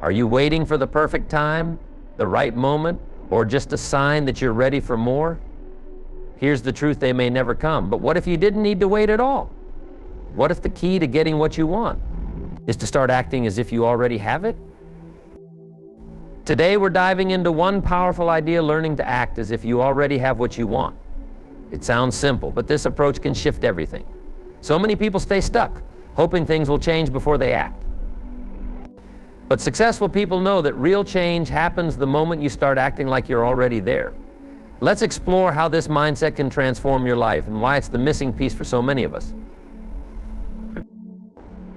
Are you waiting for the perfect time, the right moment, or just a sign that you're ready for more? Here's the truth: they may never come. But what if you didn't need to wait at all? What if the key to getting what you want is to start acting as if you already have it? Today we're diving into one powerful idea: learning to act as if you already have what you want. It sounds simple, but this approach can shift everything. So many people stay stuck, hoping things will change before they act. But successful people know that real change happens the moment you start acting like you're already there. Let's explore how this mindset can transform your life and why it's the missing piece for so many of us.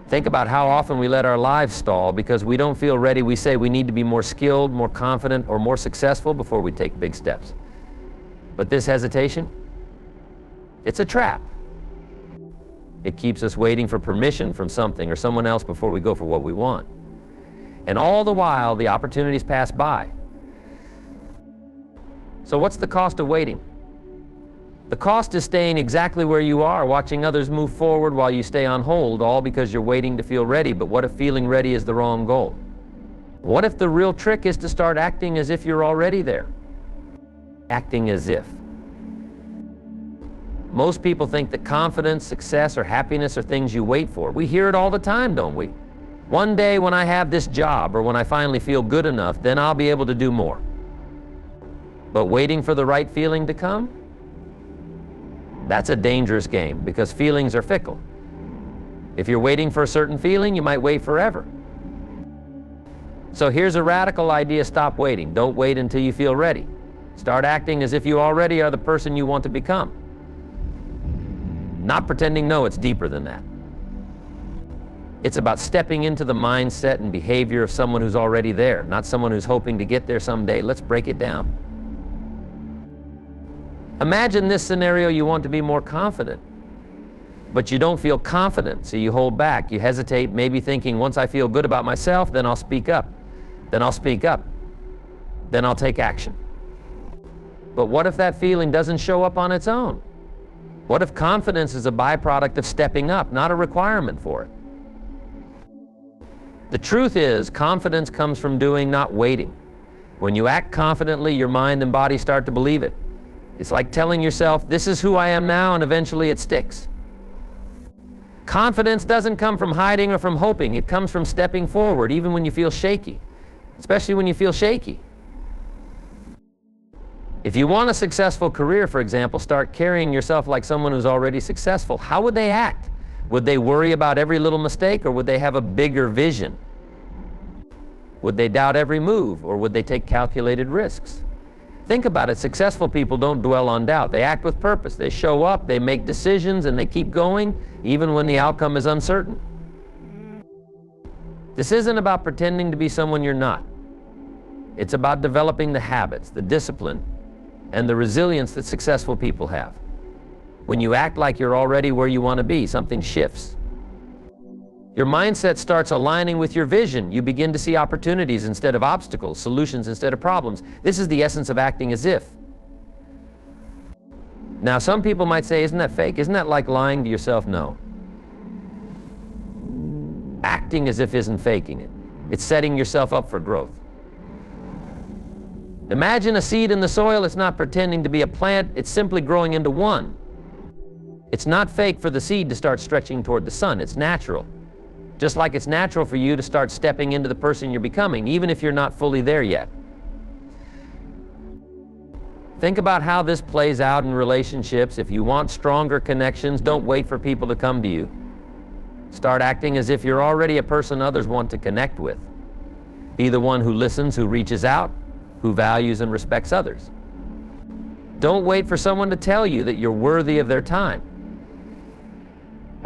Think about how often we let our lives stall because we don't feel ready. We say we need to be more skilled, more confident, or more successful before we take big steps. But this hesitation, it's a trap. It keeps us waiting for permission from something or someone else before we go for what we want. And all the while, the opportunities pass by. So what's the cost of waiting? The cost is staying exactly where you are, watching others move forward while you stay on hold, all because you're waiting to feel ready. But what if feeling ready is the wrong goal? What if the real trick is to start acting as if you're already there? Acting as if. Most people think that confidence, success, or happiness are things you wait for. We hear it all the time, don't we? One day when I have this job, or when I finally feel good enough, then I'll be able to do more. But waiting for the right feeling to come? That's a dangerous game, because feelings are fickle. If you're waiting for a certain feeling, you might wait forever. So here's a radical idea: stop waiting. Don't wait until you feel ready. Start acting as if you already are the person you want to become. Not pretending. No, it's deeper than that. It's about stepping into the mindset and behavior of someone who's already there, not someone who's hoping to get there someday. Let's break it down. Imagine this scenario: you want to be more confident, but you don't feel confident, so you hold back. You hesitate, maybe thinking, once I feel good about myself, then I'll speak up. Then I'll speak up. Then I'll take action. But what if that feeling doesn't show up on its own? What if confidence is a byproduct of stepping up, not a requirement for it? The truth is, confidence comes from doing, not waiting. When you act confidently, your mind and body start to believe it. It's like telling yourself, this is who I am now, and eventually it sticks. Confidence doesn't come from hiding or from hoping. It comes from stepping forward, even when you feel shaky, especially when you feel shaky. If you want a successful career, for example, start carrying yourself like someone who's already successful. How would they act? Would they worry about every little mistake, or would they have a bigger vision? Would they doubt every move, or would they take calculated risks? Think about it. Successful people don't dwell on doubt. They act with purpose. They show up, they make decisions, and they keep going, even when the outcome is uncertain. This isn't about pretending to be someone you're not. It's about developing the habits, the discipline, and the resilience that successful people have. When you act like you're already where you want to be, something shifts. Your mindset starts aligning with your vision. You begin to see opportunities instead of obstacles, solutions instead of problems. This is the essence of acting as if. Now, some people might say, isn't that fake? Isn't that like lying to yourself? No. Acting as if isn't faking it. It's setting yourself up for growth. Imagine a seed in the soil. It's not pretending to be a plant. It's simply growing into one. It's not fake for the seed to start stretching toward the sun. It's natural. Just like it's natural for you to start stepping into the person you're becoming, even if you're not fully there yet. Think about how this plays out in relationships. If you want stronger connections, don't wait for people to come to you. Start acting as if you're already a person others want to connect with. Be the one who listens, who reaches out, who values and respects others. Don't wait for someone to tell you that you're worthy of their time.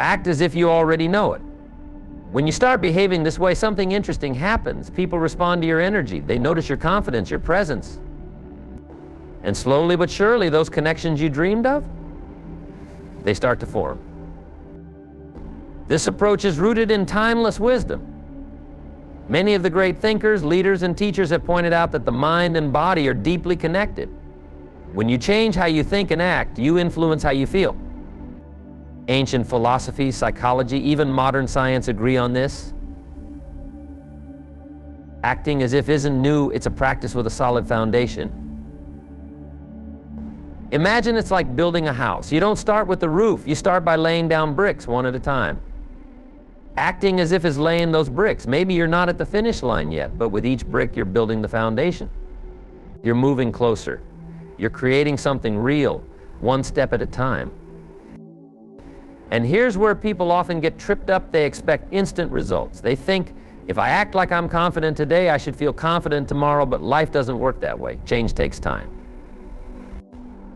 Act as if you already know it. When you start behaving this way, something interesting happens. People respond to your energy. They notice your confidence, your presence. And slowly but surely, those connections you dreamed of, they start to form. This approach is rooted in timeless wisdom. Many of the great thinkers, leaders, and teachers have pointed out that the mind and body are deeply connected. When you change how you think and act, you influence how you feel. Ancient philosophy, psychology, even modern science agree on this. Acting as if isn't new, it's a practice with a solid foundation. Imagine it's like building a house. You don't start with the roof. You start by laying down bricks one at a time. Acting as if is laying those bricks. Maybe you're not at the finish line yet, but with each brick you're building the foundation. You're moving closer. You're creating something real, one step at a time. And here's where people often get tripped up. They expect instant results. They think, if I act like I'm confident today, I should feel confident tomorrow, but life doesn't work that way. Change takes time.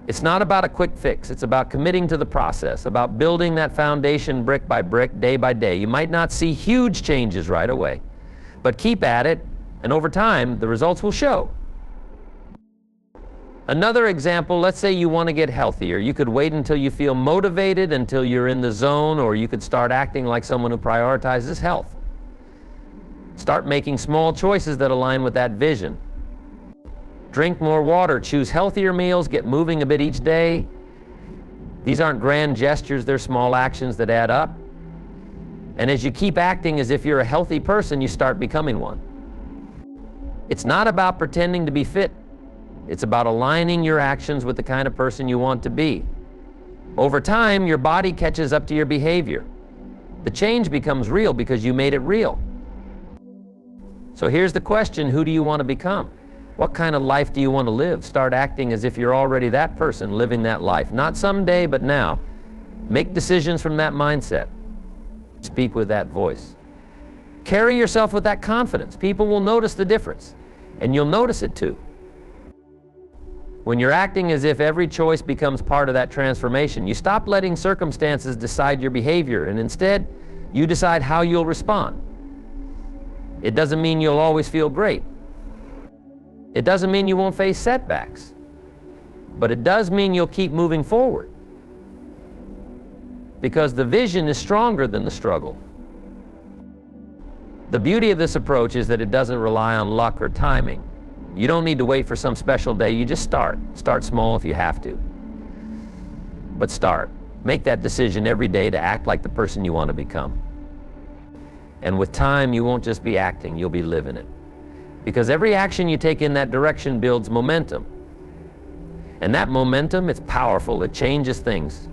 It's not about a quick fix. It's about committing to the process, about building that foundation brick by brick, day by day. You might not see huge changes right away, but keep at it, and over time, the results will show. Another example, let's say you want to get healthier. You could wait until you feel motivated, until you're in the zone, or you could start acting like someone who prioritizes health. Start making small choices that align with that vision. Drink more water, choose healthier meals, get moving a bit each day. These aren't grand gestures, they're small actions that add up. And as you keep acting as if you're a healthy person, you start becoming one. It's not about pretending to be fit. It's about aligning your actions with the kind of person you want to be. Over time, your body catches up to your behavior. The change becomes real because you made it real. So here's the question, who do you want to become? What kind of life do you want to live? Start acting as if you're already that person living that life. Not someday, but now. Make decisions from that mindset. Speak with that voice. Carry yourself with that confidence. People will notice the difference, and you'll notice it too. When you're acting as if every choice becomes part of that transformation, you stop letting circumstances decide your behavior, and instead, you decide how you'll respond. It doesn't mean you'll always feel great. It doesn't mean you won't face setbacks, but it does mean you'll keep moving forward, because the vision is stronger than the struggle. The beauty of this approach is that it doesn't rely on luck or timing. You don't need to wait for some special day. You just start. Start small if you have to, but start. Make that decision every day to act like the person you want to become. And with time, you won't just be acting, you'll be living it. Because every action you take in that direction builds momentum. And that momentum, it's powerful, it changes things.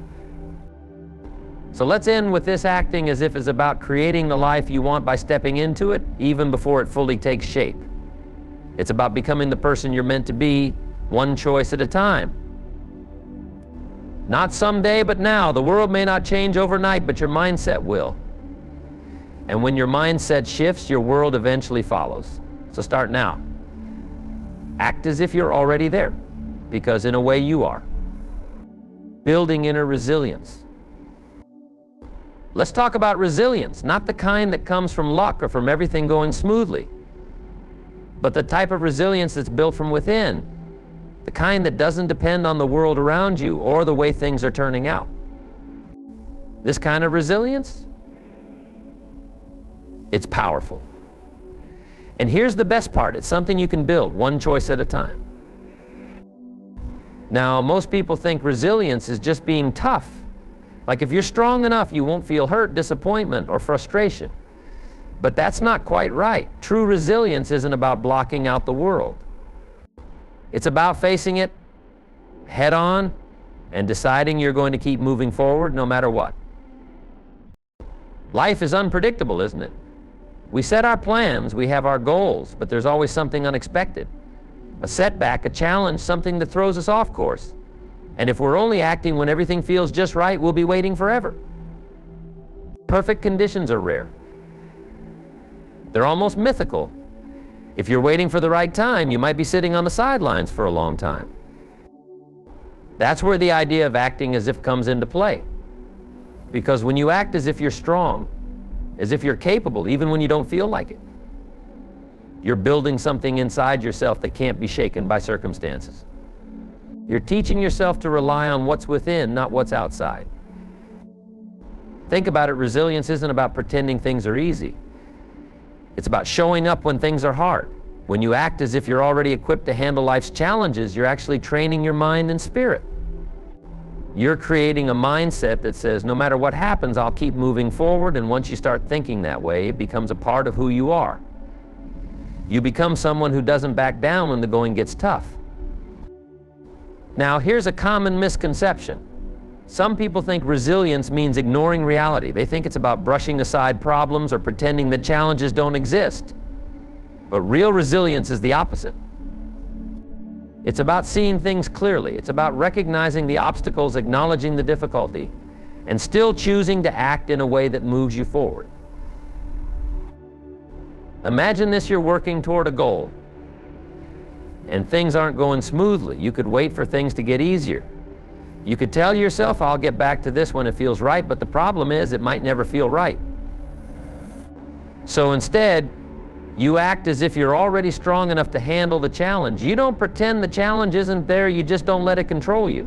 So let's end with this acting as if it's about creating the life you want by stepping into it, even before it fully takes shape. It's about becoming the person you're meant to be, one choice at a time. Not someday, but now. The world may not change overnight, but your mindset will. And when your mindset shifts, your world eventually follows. So start now. Act as if you're already there, because in a way you are. Building inner resilience. Let's talk about resilience, not the kind that comes from luck or from everything going smoothly, but the type of resilience that's built from within, the kind that doesn't depend on the world around you or the way things are turning out. This kind of resilience, it's powerful. And here's the best part, it's something you can build, one choice at a time. Now, most people think resilience is just being tough. Like if you're strong enough, you won't feel hurt, disappointment, or frustration. But that's not quite right. True resilience isn't about blocking out the world. It's about facing it head on and deciding you're going to keep moving forward no matter what. Life is unpredictable, isn't it? We set our plans, we have our goals, but there's always something unexpected. A setback, a challenge, something that throws us off course. And if we're only acting when everything feels just right, we'll be waiting forever. Perfect conditions are rare. They're almost mythical. If you're waiting for the right time, you might be sitting on the sidelines for a long time. That's where the idea of acting as if comes into play. Because when you act as if you're strong, as if you're capable, even when you don't feel like it, you're building something inside yourself that can't be shaken by circumstances. You're teaching yourself to rely on what's within, not what's outside. Think about it, resilience isn't about pretending things are easy. It's about showing up when things are hard. When you act as if you're already equipped to handle life's challenges, you're actually training your mind and spirit. You're creating a mindset that says, no matter what happens, I'll keep moving forward, and once you start thinking that way, it becomes a part of who you are. You become someone who doesn't back down when the going gets tough. Now, here's a common misconception. Some people think resilience means ignoring reality. They think it's about brushing aside problems or pretending that challenges don't exist. But real resilience is the opposite. It's about seeing things clearly. It's about recognizing the obstacles, acknowledging the difficulty, and still choosing to act in a way that moves you forward. Imagine this: you're working toward a goal, and things aren't going smoothly. You could wait for things to get easier. You could tell yourself, I'll get back to this when it feels right, but the problem is it might never feel right. So instead, you act as if you're already strong enough to handle the challenge. You don't pretend the challenge isn't there, you just don't let it control you.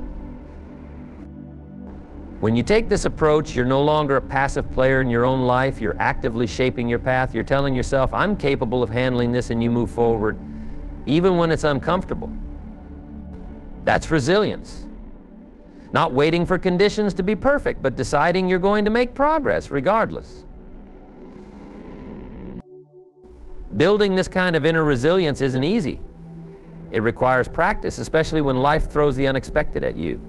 When you take this approach, you're no longer a passive player in your own life. You're actively shaping your path. You're telling yourself, I'm capable of handling this, and you move forward, even when it's uncomfortable. That's resilience. Not waiting for conditions to be perfect, but deciding you're going to make progress regardless. Building this kind of inner resilience isn't easy. It requires practice, especially when life throws the unexpected at you.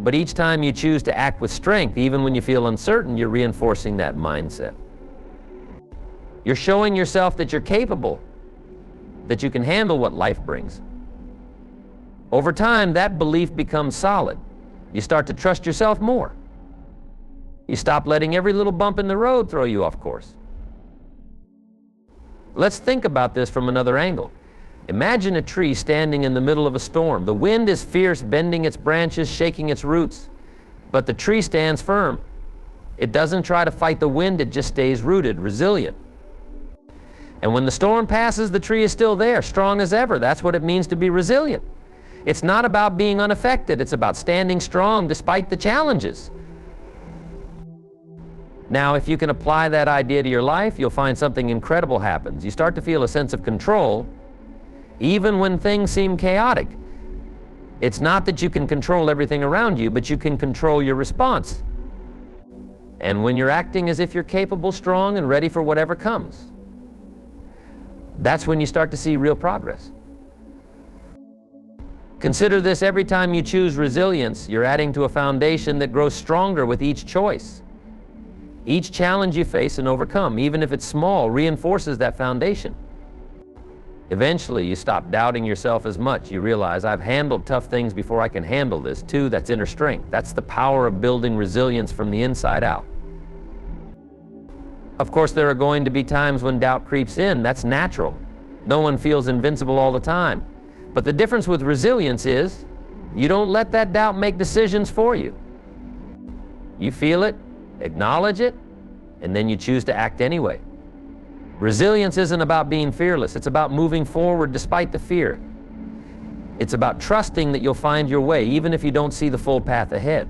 But each time you choose to act with strength, even when you feel uncertain, you're reinforcing that mindset. You're showing yourself that you're capable, that you can handle what life brings. Over time, that belief becomes solid. You start to trust yourself more. You stop letting every little bump in the road throw you off course. Let's think about this from another angle. Imagine a tree standing in the middle of a storm. The wind is fierce, bending its branches, shaking its roots. But the tree stands firm. It doesn't try to fight the wind, it just stays rooted, resilient. And when the storm passes, the tree is still there, strong as ever. That's what it means to be resilient. It's not about being unaffected, it's about standing strong despite the challenges. Now, if you can apply that idea to your life, you'll find something incredible happens. You start to feel a sense of control, even when things seem chaotic. It's not that you can control everything around you, but you can control your response. And when you're acting as if you're capable, strong, and ready for whatever comes, that's when you start to see real progress. Consider this: every time you choose resilience, you're adding to a foundation that grows stronger with each choice. Each challenge you face and overcome, even if it's small, reinforces that foundation. Eventually, you stop doubting yourself as much. You realize, I've handled tough things before I can handle this too. That's inner strength. That's the power of building resilience from the inside out. Of course, there are going to be times when doubt creeps in. That's natural. No one feels invincible all the time. But the difference with resilience is, you don't let that doubt make decisions for you. You feel it, acknowledge it, and then you choose to act anyway. Resilience isn't about being fearless. It's about moving forward despite the fear. It's about trusting that you'll find your way, even if you don't see the full path ahead.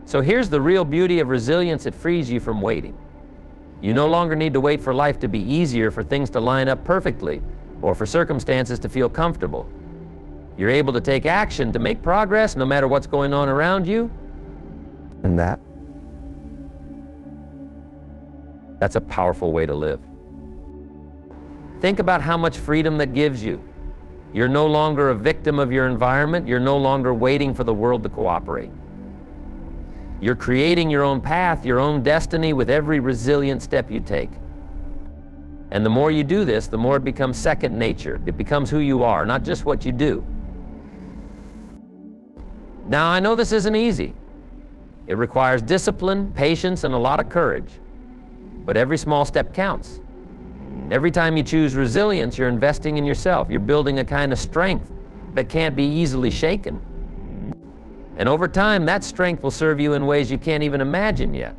So here's the real beauty of resilience: it frees you from waiting. You no longer need to wait for life to be easier, for things to line up perfectly, or for circumstances to feel comfortable. You're able to take action to make progress no matter what's going on around you. And that's a powerful way to live. Think about how much freedom that gives you. You're no longer a victim of your environment. You're no longer waiting for the world to cooperate. You're creating your own path, your own destiny with every resilient step you take. And the more you do this, the more it becomes second nature. It becomes who you are, not just what you do. Now, I know this isn't easy. It requires discipline, patience, and a lot of courage. But every small step counts. Every time you choose resilience, you're investing in yourself. You're building a kind of strength that can't be easily shaken. And over time, that strength will serve you in ways you can't even imagine yet.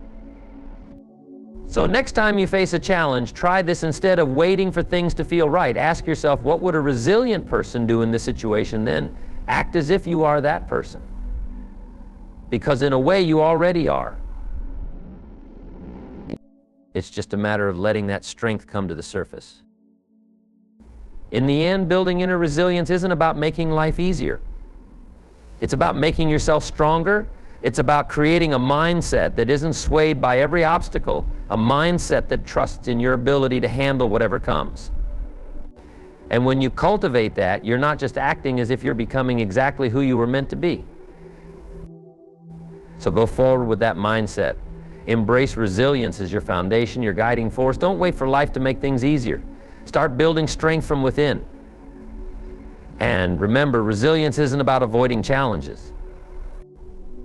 So next time you face a challenge, try this. Instead of waiting for things to feel right, ask yourself, what would a resilient person do in this situation? Then act as if you are that person. Because in a way, you already are. It's just a matter of letting that strength come to the surface. In the end, building inner resilience isn't about making life easier. It's about making yourself stronger, It's about creating a mindset that isn't swayed by every obstacle, a mindset that trusts in your ability to handle whatever comes. And when you cultivate that, you're not just acting as if you're becoming exactly who you were meant to be. So go forward with that mindset. Embrace resilience as your foundation, your guiding force. Don't wait for life to make things easier. Start building strength from within. And remember, resilience isn't about avoiding challenges.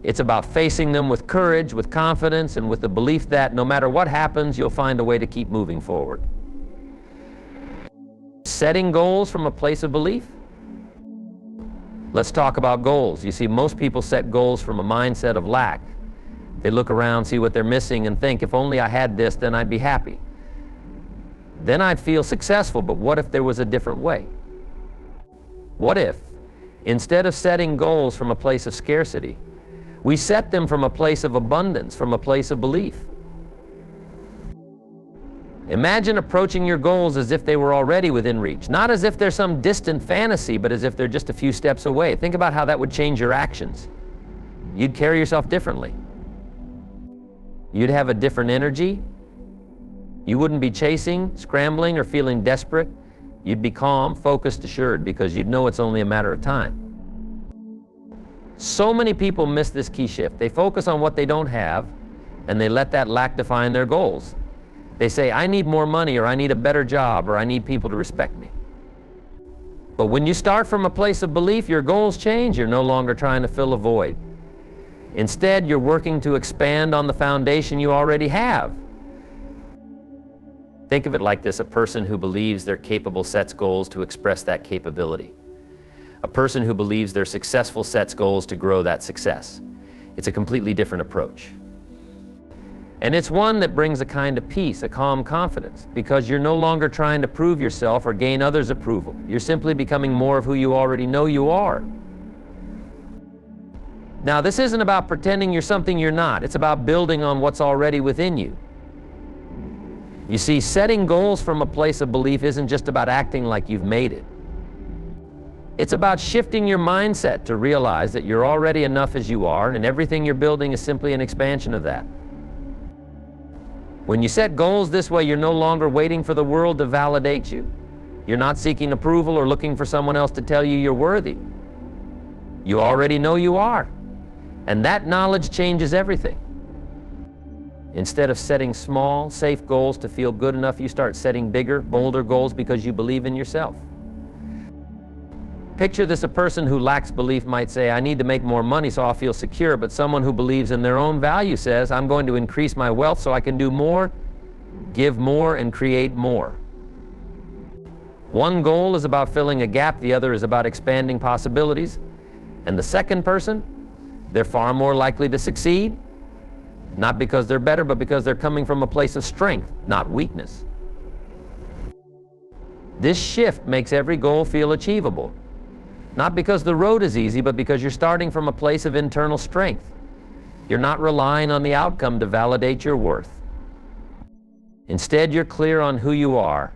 It's about facing them with courage, with confidence, and with the belief that no matter what happens, you'll find a way to keep moving forward. Setting goals from a place of belief? Let's talk about goals. You see, most people set goals from a mindset of lack. They look around, see what they're missing, and think, if only I had this, then I'd be happy. Then I'd feel successful, but what if there was a different way? What if, instead of setting goals from a place of scarcity, we set them from a place of abundance, from a place of belief? Imagine approaching your goals as if they were already within reach, not as if they're some distant fantasy, but as if they're just a few steps away. Think about how that would change your actions. You'd carry yourself differently. You'd have a different energy. You wouldn't be chasing, scrambling, or feeling desperate. You'd be calm, focused, assured, because you'd know it's only a matter of time. So many people miss this key shift. They focus on what they don't have, and they let that lack define their goals. They say, I need more money, or I need a better job, or I need people to respect me. But when you start from a place of belief, your goals change. You're no longer trying to fill a void. Instead, you're working to expand on the foundation you already have. Think of it like this: a person who believes they're capable sets goals to express that capability. A person who believes they're successful sets goals to grow that success. It's a completely different approach. And it's one that brings a kind of peace, a calm confidence, because you're no longer trying to prove yourself or gain others' approval. You're simply becoming more of who you already know you are. Now, this isn't about pretending you're something you're not. It's about building on what's already within you. You see, setting goals from a place of belief isn't just about acting like you've made it. It's about shifting your mindset to realize that you're already enough as you are, and everything you're building is simply an expansion of that. When you set goals this way, you're no longer waiting for the world to validate you. You're not seeking approval or looking for someone else to tell you you're worthy. You already know you are. And that knowledge changes everything. Instead of setting small, safe goals to feel good enough, you start setting bigger, bolder goals because you believe in yourself. Picture this: a person who lacks belief might say, I need to make more money so I'll feel secure, but someone who believes in their own value says, I'm going to increase my wealth so I can do more, give more, and create more. One goal is about filling a gap, the other is about expanding possibilities. And the second person, they're far more likely to succeed, not because they're better, but because they're coming from a place of strength, not weakness. This shift makes every goal feel achievable. Not because the road is easy, but because you're starting from a place of internal strength. You're not relying on the outcome to validate your worth. Instead, you're clear on who you are,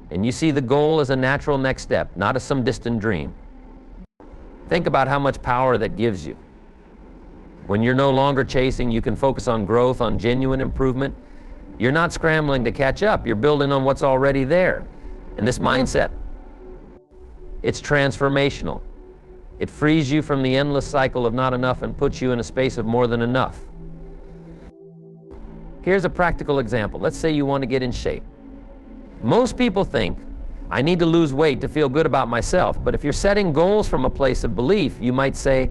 and you see the goal as a natural next step, not as some distant dream. Think about how much power that gives you. When you're no longer chasing, you can focus on growth, on genuine improvement. You're not scrambling to catch up. You're building on what's already there. And this mindset, it's transformational. It frees you from the endless cycle of not enough and puts you in a space of more than enough. Here's a practical example. Let's say you want to get in shape. Most people think, I need to lose weight to feel good about myself. But if you're setting goals from a place of belief, you might say,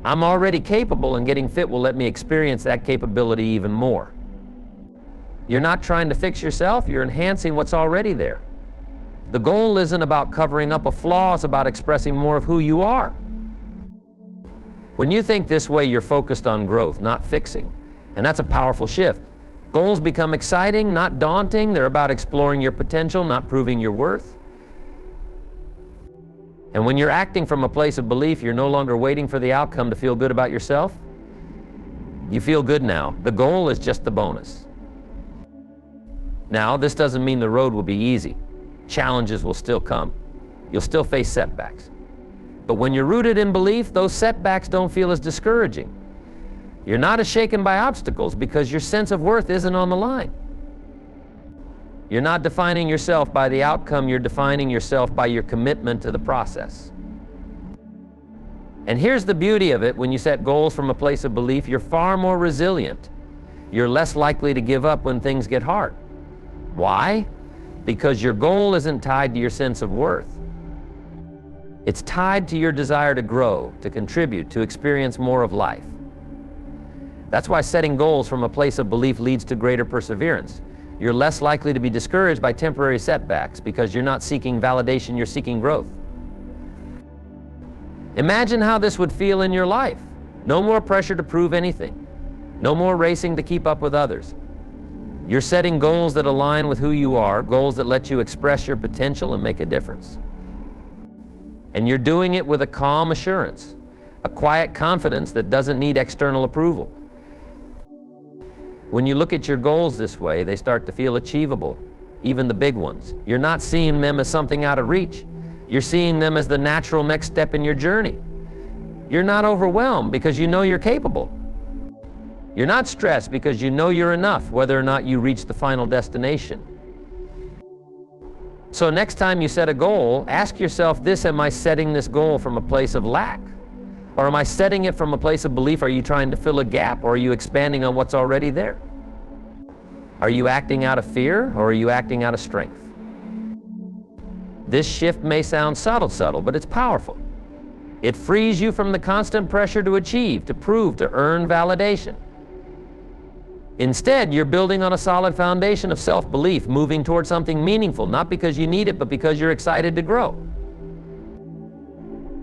I'm already capable, and getting fit will let me experience that capability even more. You're not trying to fix yourself, you're enhancing what's already there. The goal isn't about covering up a flaw, it's about expressing more of who you are. When you think this way, you're focused on growth, not fixing. And that's a powerful shift. Goals become exciting, not daunting. They're about exploring your potential, not proving your worth. And when you're acting from a place of belief, you're no longer waiting for the outcome to feel good about yourself. You feel good now. The goal is just the bonus. Now, this doesn't mean the road will be easy. Challenges will still come. You'll still face setbacks. But when you're rooted in belief, those setbacks don't feel as discouraging. You're not as shaken by obstacles because your sense of worth isn't on the line. You're not defining yourself by the outcome, you're defining yourself by your commitment to the process. And here's the beauty of it: when you set goals from a place of belief, you're far more resilient. You're less likely to give up when things get hard. Why? Because your goal isn't tied to your sense of worth. It's tied to your desire to grow, to contribute, to experience more of life. That's why setting goals from a place of belief leads to greater perseverance. You're less likely to be discouraged by temporary setbacks because you're not seeking validation, you're seeking growth. Imagine how this would feel in your life. No more pressure to prove anything. No more racing to keep up with others. You're setting goals that align with who you are, goals that let you express your potential and make a difference. And you're doing it with a calm assurance, a quiet confidence that doesn't need external approval. When you look at your goals this way, they start to feel achievable, even the big ones. You're not seeing them as something out of reach. You're seeing them as the natural next step in your journey. You're not overwhelmed because you know you're capable. You're not stressed because you know you're enough, whether or not you reach the final destination. So next time you set a goal, ask yourself this: am I setting this goal from a place of lack? Or am I setting it from a place of belief? Are you trying to fill a gap, or are you expanding on what's already there? Are you acting out of fear, or are you acting out of strength? This shift may sound subtle, but it's powerful. It frees you from the constant pressure to achieve, to prove, to earn validation. Instead, you're building on a solid foundation of self-belief, moving towards something meaningful, not because you need it, but because you're excited to grow.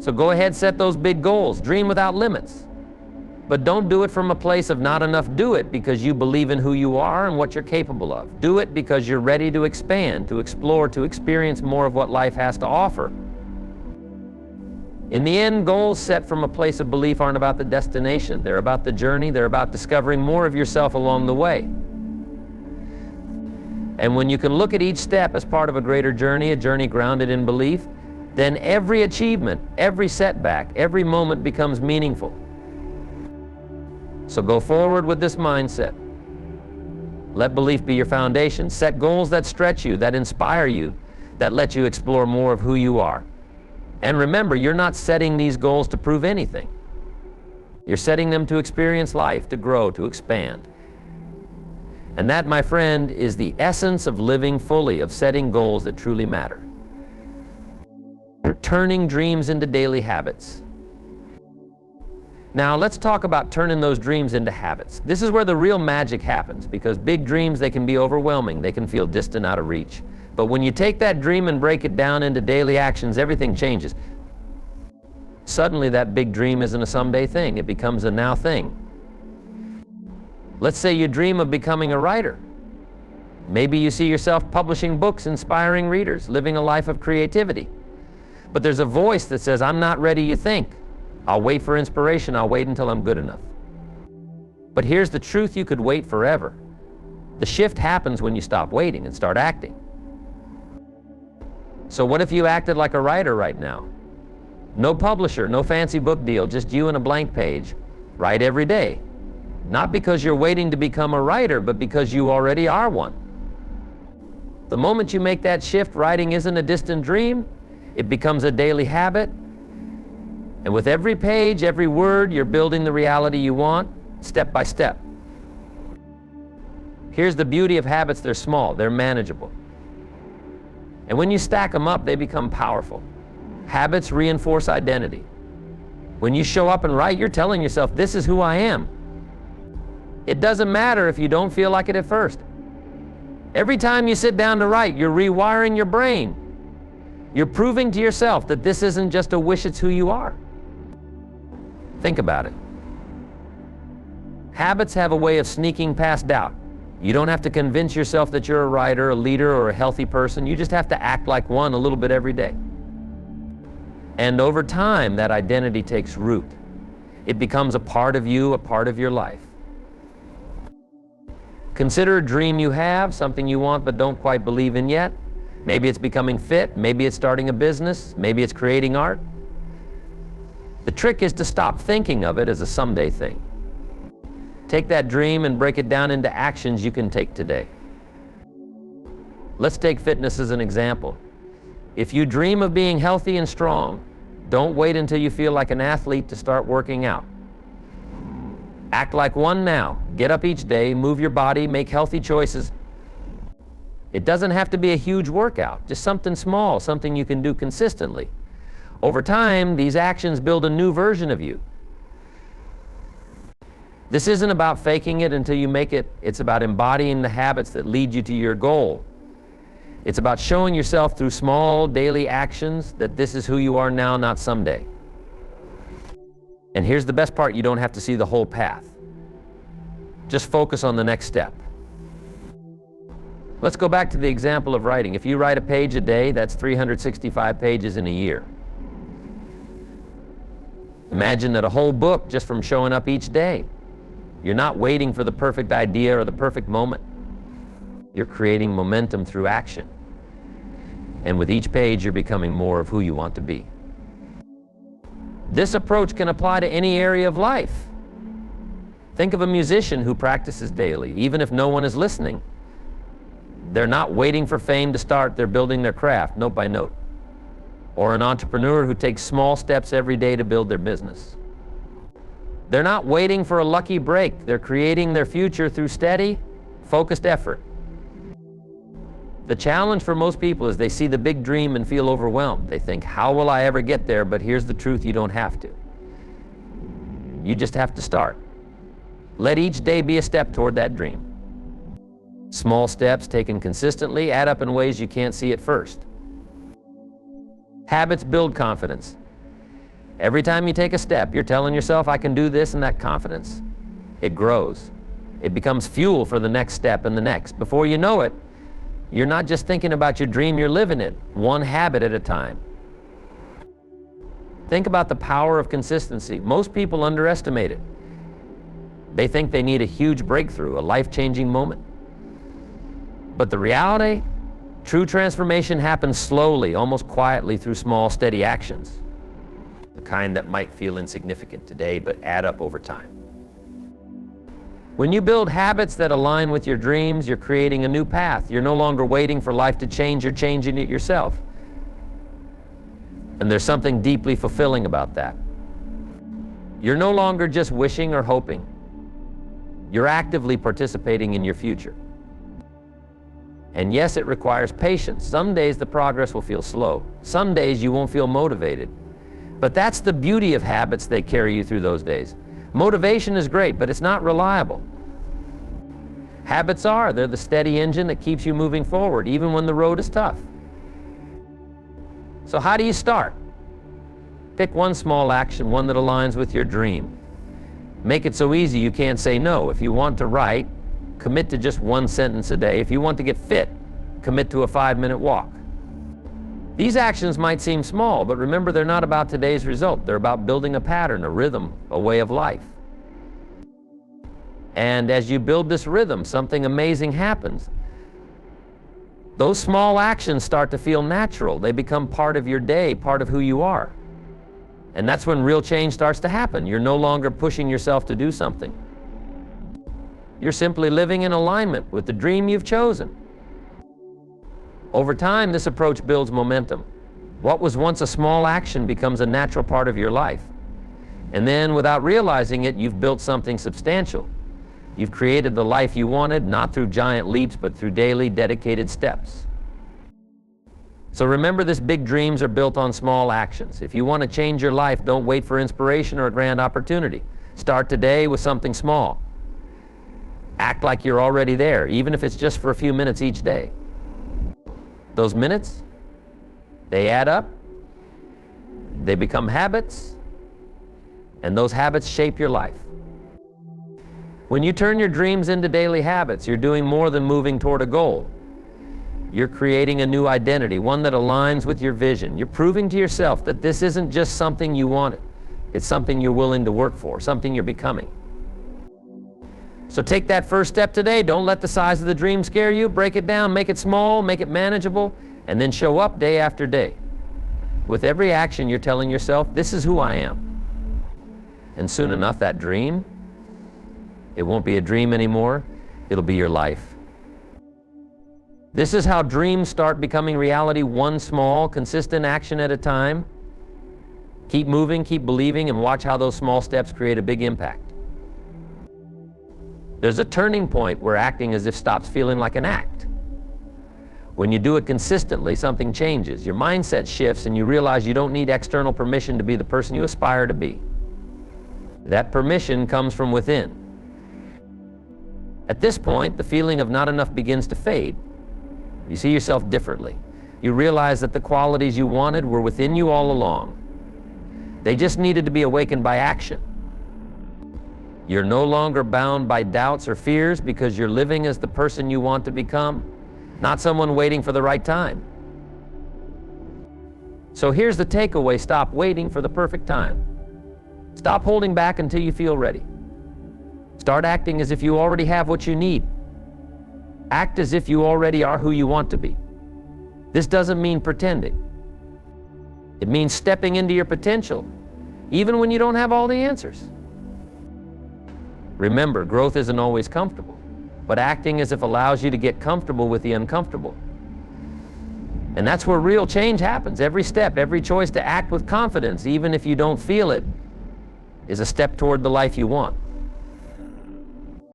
So go ahead, set those big goals, dream without limits. But don't do it from a place of not enough. Do it because you believe in who you are and what you're capable of. Do it because you're ready to expand, to explore, to experience more of what life has to offer. In the end, goals set from a place of belief aren't about the destination. They're about the journey. They're about discovering more of yourself along the way. And when you can look at each step as part of a greater journey, a journey grounded in belief, then every achievement, every setback, every moment becomes meaningful. So go forward with this mindset. Let belief be your foundation. Set goals that stretch you, that inspire you, that let you explore more of who you are. And remember, you're not setting these goals to prove anything. You're setting them to experience life, to grow, to expand. And that, my friend, is the essence of living fully, of setting goals that truly matter. Turning dreams into daily habits. Now, let's talk about turning those dreams into habits. This is where the real magic happens, because big dreams, they can be overwhelming. They can feel distant, out of reach. But when you take that dream and break it down into daily actions, everything changes. Suddenly, that big dream isn't a someday thing. It becomes a now thing. Let's say you dream of becoming a writer. Maybe you see yourself publishing books, inspiring readers, living a life of creativity. But there's a voice that says, I'm not ready, you think. I'll wait for inspiration. I'll wait until I'm good enough. But here's the truth: you could wait forever. The shift happens when you stop waiting and start acting. So what if you acted like a writer right now? No publisher, no fancy book deal, just you and a blank page. Write every day. Not because you're waiting to become a writer, but because you already are one. The moment you make that shift, writing isn't a distant dream. It becomes a daily habit. And with every page, every word, you're building the reality you want, step by step. Here's the beauty of habits: they're small, they're manageable. And when you stack them up, they become powerful. Habits reinforce identity. When you show up and write, you're telling yourself, this is who I am. It doesn't matter if you don't feel like it at first. Every time you sit down to write, you're rewiring your brain. You're proving to yourself that this isn't just a wish, it's who you are. Think about it. Habits have a way of sneaking past doubt. You don't have to convince yourself that you're a writer, a leader, or a healthy person. You just have to act like one a little bit every day. And over time, that identity takes root. It becomes a part of you, a part of your life. Consider a dream you have, something you want but don't quite believe in yet. Maybe it's becoming fit, maybe it's starting a business, maybe it's creating art. The trick is to stop thinking of it as a someday thing. Take that dream and break it down into actions you can take today. Let's take fitness as an example. If you dream of being healthy and strong, don't wait until you feel like an athlete to start working out. Act like one now. Get up each day, move your body, make healthy choices. It doesn't have to be a huge workout, just something small, something you can do consistently. Over time, these actions build a new version of you. This isn't about faking it until you make it. It's about embodying the habits that lead you to your goal. It's about showing yourself through small daily actions that this is who you are now, not someday. And here's the best part, you don't have to see the whole path. Just focus on the next step. Let's go back to the example of writing. If you write a page a day, that's 365 pages in a year. Imagine that a whole book just from showing up each day. You're not waiting for the perfect idea or the perfect moment. You're creating momentum through action. And with each page, you're becoming more of who you want to be. This approach can apply to any area of life. Think of a musician who practices daily, even if no one is listening. They're not waiting for fame to start, they're building their craft, note by note. Or an entrepreneur who takes small steps every day to build their business. They're not waiting for a lucky break, they're creating their future through steady, focused effort. The challenge for most people is they see the big dream and feel overwhelmed. They think, how will I ever get there? But here's the truth, you don't have to. You just have to start. Let each day be a step toward that dream. Small steps taken consistently add up in ways you can't see at first. Habits build confidence. Every time you take a step, you're telling yourself, I can do this, and that confidence, it grows. It becomes fuel for the next step and the next. Before you know it, you're not just thinking about your dream, you're living it, one habit at a time. Think about the power of consistency. Most people underestimate it. They think they need a huge breakthrough, a life-changing moment. But the reality, true transformation happens slowly, almost quietly through small, steady actions. The kind that might feel insignificant today, but add up over time. When you build habits that align with your dreams, you're creating a new path. You're no longer waiting for life to change, you're changing it yourself. And there's something deeply fulfilling about that. You're no longer just wishing or hoping. You're actively participating in your future. And yes, it requires patience. Some days the progress will feel slow. Some days you won't feel motivated. But that's the beauty of habits, they carry you through those days. Motivation is great, but it's not reliable. Habits are. They're the steady engine that keeps you moving forward, even when the road is tough. So how do you start? Pick one small action, one that aligns with your dream. Make it so easy you can't say no. If you want to write, commit to just one sentence a day. If you want to get fit, commit to a 5-minute walk. These actions might seem small, but remember, they're not about today's result. They're about building a pattern, a rhythm, a way of life. And as you build this rhythm, something amazing happens. Those small actions start to feel natural. They become part of your day, part of who you are. And that's when real change starts to happen. You're no longer pushing yourself to do something. You're simply living in alignment with the dream you've chosen. Over time, this approach builds momentum. What was once a small action becomes a natural part of your life. And then, without realizing it, you've built something substantial. You've created the life you wanted, not through giant leaps, but through daily, dedicated steps. So remember, this big dreams are built on small actions. If you want to change your life, don't wait for inspiration or a grand opportunity. Start today with something small. Act like you're already there, even if it's just for a few minutes each day. Those minutes, they add up, they become habits, and those habits shape your life. When you turn your dreams into daily habits, you're doing more than moving toward a goal. You're creating a new identity, one that aligns with your vision. You're proving to yourself that this isn't just something you wanted. It's something you're willing to work for, something you're becoming. So take that first step today. Don't let the size of the dream scare you. Break it down, make it small, make it manageable, and then show up day after day. With every action, you're telling yourself, this is who I am. And soon enough, that dream, It won't be a dream anymore. It'll be your life. This is how dreams start becoming reality, one small, consistent action at a time. Keep moving, keep believing, and watch how those small steps create a big impact. There's a turning point where acting as if stops feeling like an act. When you do it consistently, something changes. Your mindset shifts and you realize you don't need external permission to be the person you aspire to be. That permission comes from within. At this point, the feeling of not enough begins to fade. You see yourself differently. You realize that the qualities you wanted were within you all along. They just needed to be awakened by action. You're no longer bound by doubts or fears because you're living as the person you want to become, not someone waiting for the right time. So here's the takeaway: stop waiting for the perfect time. Stop holding back until you feel ready. Start acting as if you already have what you need. Act as if you already are who you want to be. This doesn't mean pretending. It means stepping into your potential, even when you don't have all the answers. Remember, growth isn't always comfortable, but acting as if allows you to get comfortable with the uncomfortable. And that's where real change happens. Every step, every choice to act with confidence, even if you don't feel it, is a step toward the life you want.